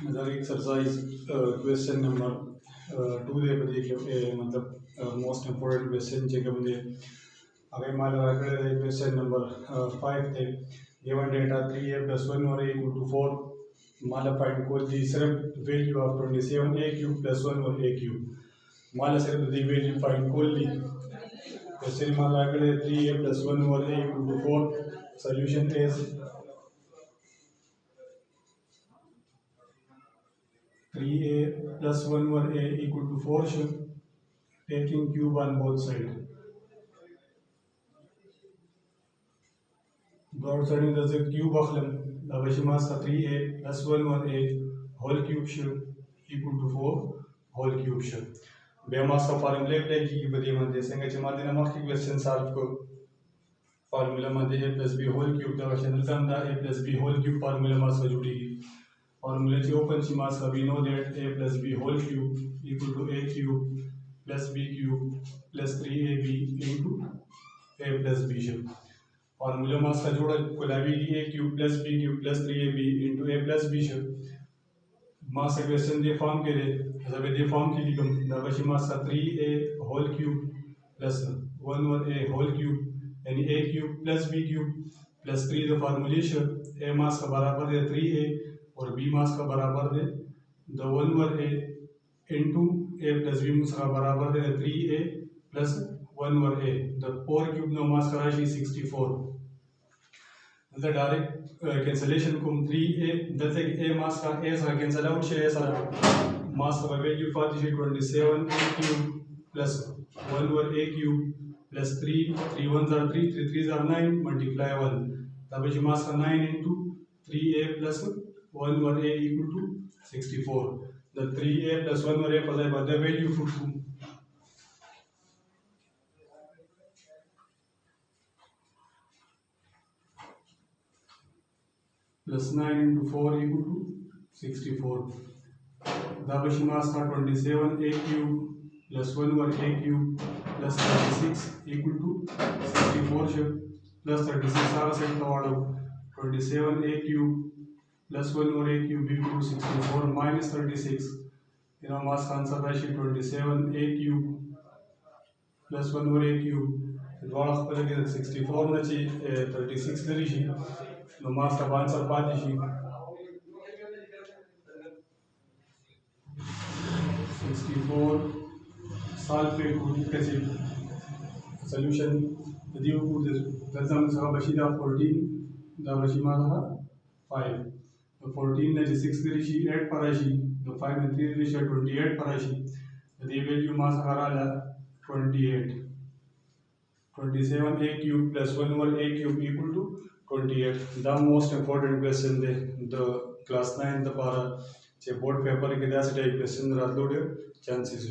another exercise question number 2 दे बदे मतलब most important question जेके बदे अगर मान लो आगे question number 5 थे given data 3a plus 1 और a equal to 4 मान लो find को दी सिर्फ value of 27a cube plus 1 और a cube मान लो सिर्फ दी value find को ली question मान लो आगे 3a plus 1 और a equal to 4 solution is 3a plus 1 over a equal to 4 should taking cube on both sides. Broad side in the cube of the Vashimas 3a plus 1 over a whole cube should equal to 4 whole cube should. Bemas का formula apply की बदी मंदे संगे चमाते नमक की question solve को formula मंदे a plus b whole cube दा वशन दा a plus b whole cube formula मास का जुड़ी formula ची open ची मास का we know that a plus b whole cube equal to a cube plus b cube plus 3ab into a plus b Shab formula मास का जोड़ा कोलावी a cube plus b cube plus 3ab into a plus b शब मास का question they form के लिए जब they form की लिखम दबशी मास का 3a whole cube plus 1 over a whole cube यानी a cube plus b cube plus 3 the formulation a मास का बराबर है 3a और b मास का बराबर है the 1 over a into a plus b मास का बराबर है 3a plus 1 over a the 4 cube नो मास का राशि 64 the direct cancellation cum 3a that's like a mass ka a sa cancel out share sa mass ka value for the 27 a cube plus 1 over a cube plus 3 1s are 3 3 3s are 9 multiply 1 that is mass ka 9 into 3a plus 1 over a equal to 64 the 3a plus 1 over a for the value for plus 9 into 4 equal to 64. The mass का 27 a cube plus 1 over a cube plus 36 equal to 64 Shab plus 36 सारा set का वाला 27 a cube plus 1 over a cube equal to 64 minus 36. You know mass का answer राशि 27 a cube plus 1 over a cube वाला खबर है 64 ना चाहिए 36 ले लीजिए no mass का आंसर पाते ही 64 सॉल्व पे कोई कैसे सॉल्यूशन दियो को दर्जन सहा बशीदा 14 दा बशीमा था 5 तो 14 ने 6 करी 8 पराशी तो 5 ने 3 करी 28 पराशी दी वैल्यू मास कराला 28 27 a cube plus 1 over a cube equal to 28. The most important question the class 9 the para board paper के दास टाइप क्वेश्चन रात लोड chances